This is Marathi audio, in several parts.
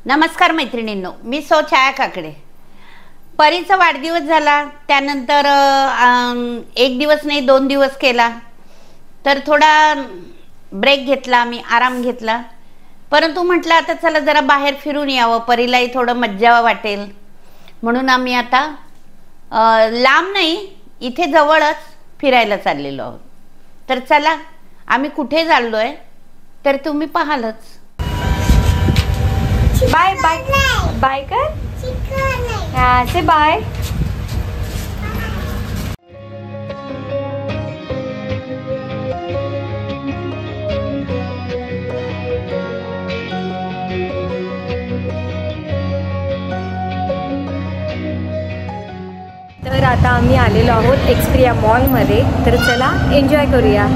नमस्कार मैत्रिणींनो, मी सौ छाया काकडे. परीचा वाढदिवस झाला, त्यानंतर एक दिवस नाही 2 दिवस केला, तर थोडा ब्रेक घेतला, मी आराम घेतला. परंतु म्हटलं आता चला जरा बाहेर फिरून यावं, परीलाही थोडं मज्जा वाटेल म्हणून आम्ही आता लांब नाही इथे जवळच फिरायला चाललेलो आहोत. तर चला आम्ही कुठे चाललोय तर तुम्ही पाहालच. बाय बाय बाय कर. हाँ से बाय. तर आता आम्ही आलेलो आहोत एक्सप्रिया मॉल मध्ये. तर चला एन्जॉय करूया.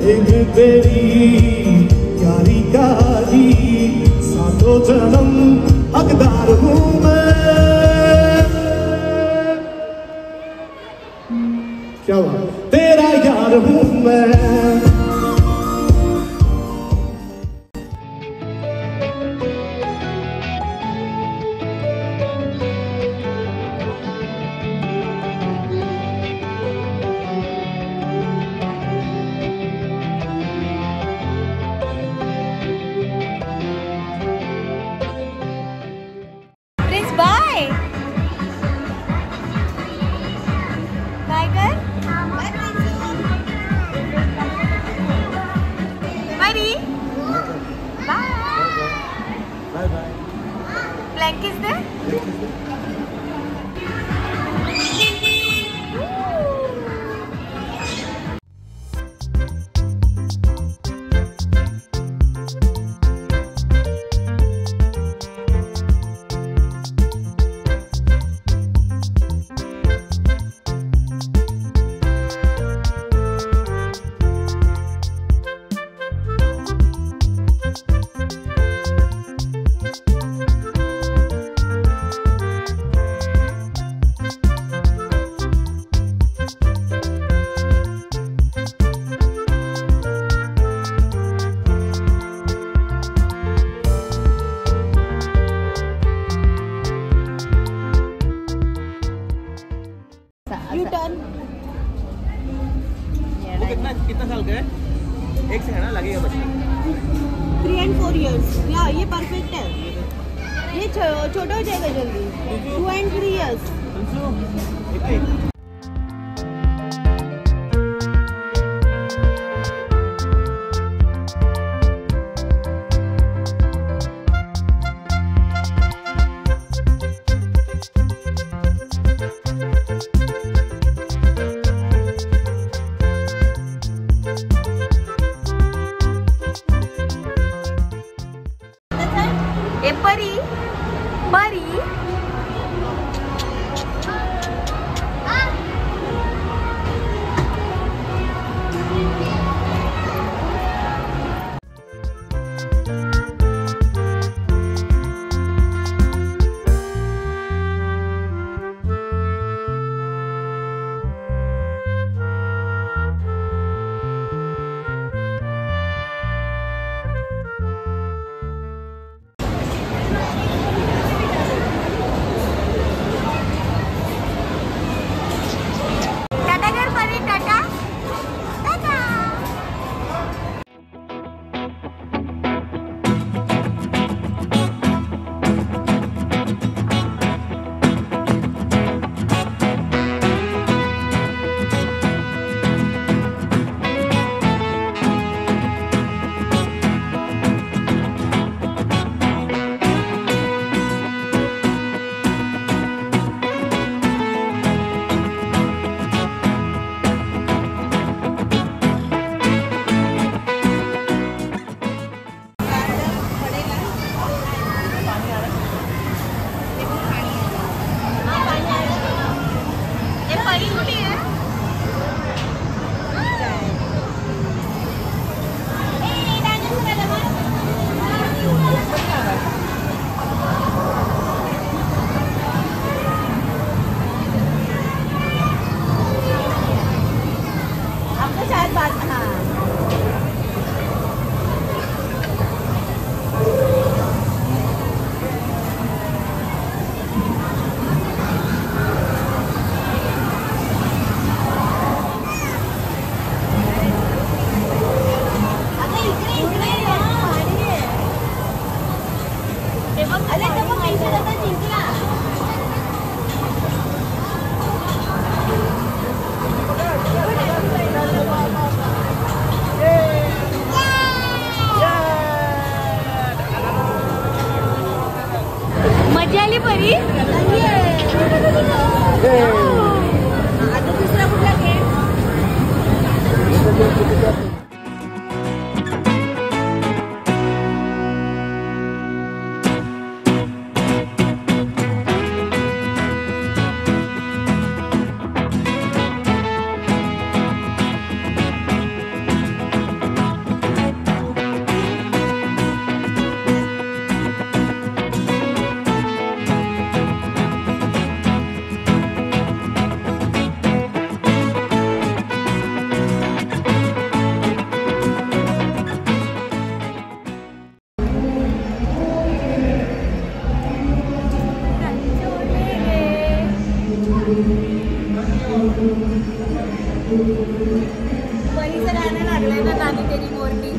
एक तेरी यारी कारी सातों जन्म हकदार हूँ मैं. क्या बात, तेरा यार हूँ मैं. बाय बाय कर. Buddy. Bye bye. Blank is there? वो कितना साल का है? एक से है ना, लगेगा बच्चा. 3 and 4 years. या ये परफेक्ट है. ये छोटा हो जाएगा जल्दी. 2 and 3 years. ए परी परी. झाली परी आता दुसरा कुठला गेम परीचं गाणं लागलंय ना नानी तेरी मोरनी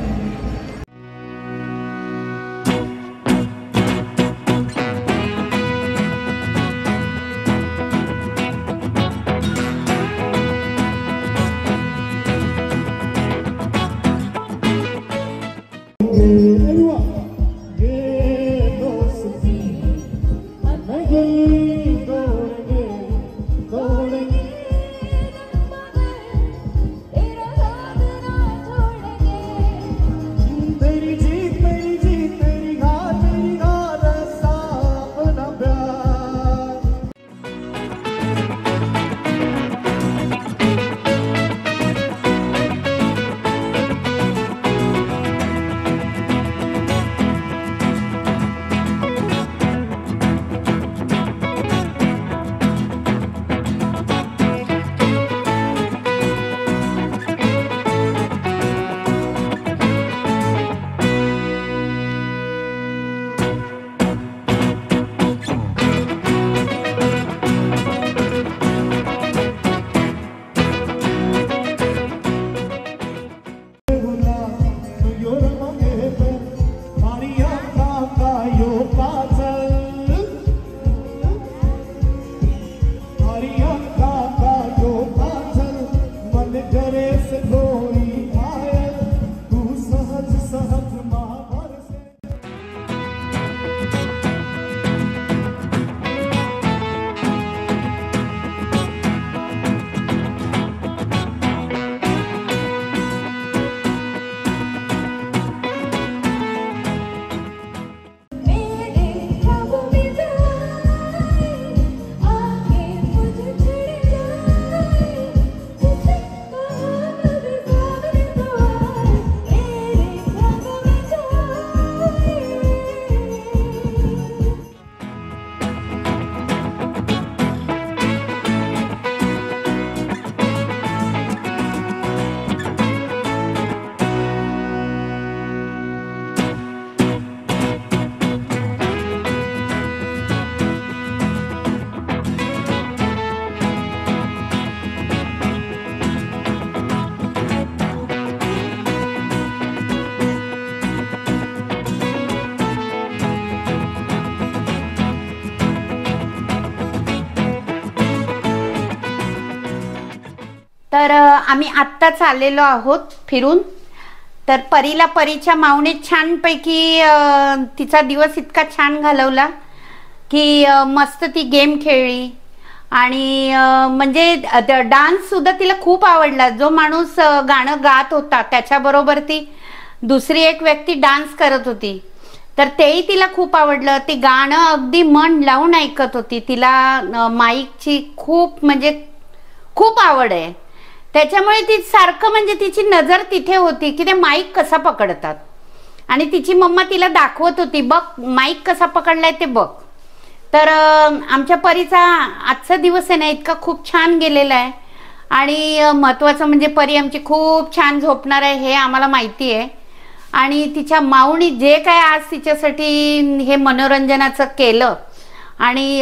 तर आम्ही आत्ताच आलेलो आहोत फिरून. तर परीला परीच्या मावने छानपैकी तिचा दिवस इतका छान घालवला की मस्त ती गेम खेळली आणि म्हणजे डान्स सुद्धा तिला खूप आवडला. जो माणूस गाणं गात होता त्याच्याबरोबर ती दुसरी एक व्यक्ती डान्स करत होती तर तेही तिला खूप आवडलं. ती गाणं अगदी मन लावून ऐकत होती. तिला माईकची खूप म्हणजे खूप आवड आहे त्याच्यामुळे ती सारखं म्हणजे तिची नजर तिथे होती की ते माईक कसा पकडतात आणि तिची मम्मा तिला दाखवत होती बघ माईक कसा पकडलाय ते बघ. तर आमच्या परीचा आजचा दिवस आहे ना इतका खूप छान गेलेला आहे आणि महत्त्वाचं म्हणजे परी आमची खूप छान झोपणार आहे हे आम्हाला माहिती आहे. आणि तिच्या माऊनी जे काय आज तिच्यासाठी हे मनोरंजनाचं केलं आणि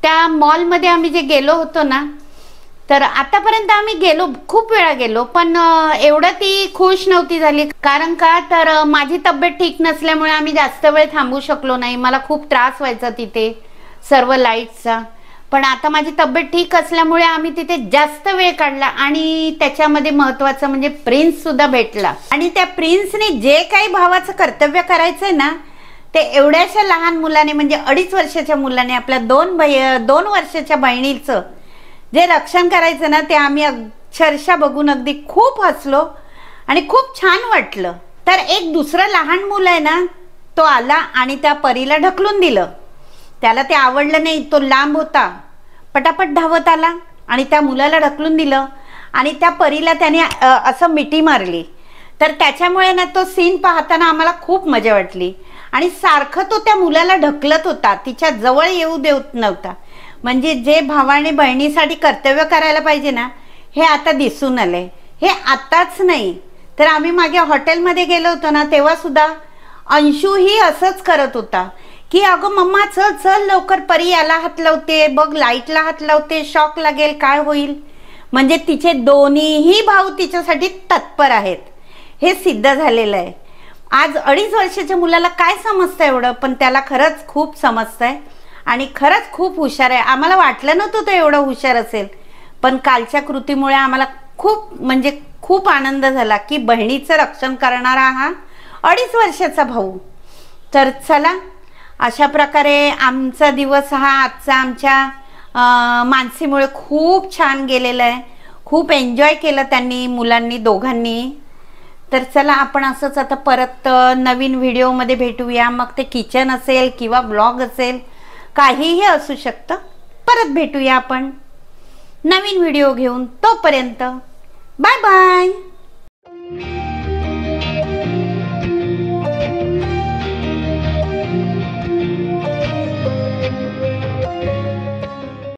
त्या मॉलमध्ये आम्ही जे गेलो होतो ना तर आतापर्यंत आम्ही गेलो खूप वेळा गेलो पण एवढं ती खुश नव्हती झाली. कारण का तर माझी तब्येत ठीक नसल्यामुळे आम्ही जास्त वेळ थांबू शकलो नाही. मला खूप त्रास व्हायचा तिथे सर्व लाईट्सचा. पण आता माझी तब्येत ठीक असल्यामुळे आम्ही तिथे जास्त वेळ काढला आणि त्याच्यामध्ये महत्त्वाचं म्हणजे प्रिन्स सुद्धा भेटला. आणि त्या प्रिन्सने जे काही भावाचं कर्तव्य करायचंय ना ते एवढ्याशा लहान मुलाने म्हणजे 2.5 वर्षाच्या मुलाने आपल्या 2 वर्षाच्या बहिणीचं जे रक्षण करायचं ना, ते आम्ही अक्षरशः बघून अगदी खूप हसलो आणि खूप छान वाटलं. तर एक दुसरं लहान मुलं आहे ना, तो आला आणि त्या परीला ढकलून दिलं. त्याला ते आवडलं नाही, तो लांब होता, पटापट धावत आला आणि त्या मुलाला ढकलून दिलं आणि त्या परीला त्याने असं मिठी मारली. तर त्याच्यामुळे ना तो सीन पाहताना आम्हाला खूप मजा वाटली आणि सारखं तो त्या मुलाला ढकलत होता, तिच्या जवळ येऊ देत नव्हता. म्हणजे जे भावाने बहिणीसाठी कर्तव्य करायला पाहिजे ना, हे आता दिसून आलंय. हे आताच नाही तर आम्ही मागे हॉटेलमध्ये गेलो होतो ना, तेव्हा सुद्धा अंशूही असंच करत होता की अगं मम्मा चल चल लवकर, परी याला हात लावते बघ, लाईटला हात लावते, शॉक लागेल, काय होईल. म्हणजे तिचे दोन्हीही भाऊ तिच्यासाठी तत्पर आहेत, हे सिद्ध झालेलं आहे. आज 2.5 वर्षाच्या मुलाला काय समजतं एवढं, पण त्याला खरंच खूप समजतंय आणि खरंच खूप हुशार आहे. आम्हाला वाटलं नव्हतं तो एवढं हुशार असेल, पण कालच्या कृतीमुळे आम्हाला खूप म्हणजे खूप आनंद झाला की बहिणीचं रक्षण करणारा हा 2.5 वर्षाचा भाऊ. तर चला, अशा प्रकारे आमचा दिवस हा आजचा आमच्या मानसीमुळे खूप छान गेलेला आहे. खूप एन्जॉय केलं त्यांनी, मुलांनी दोघांनी. तर चला, आपण असंच आता परत नवीन व्हिडिओमध्ये भेटूया. मग ते किचन असेल किंवा ब्लॉग असेल, काहीही असू शकतं. परत भेटूया आपण नवीन व्हिडिओ घेऊन. तोपर्यंत बाय बाय.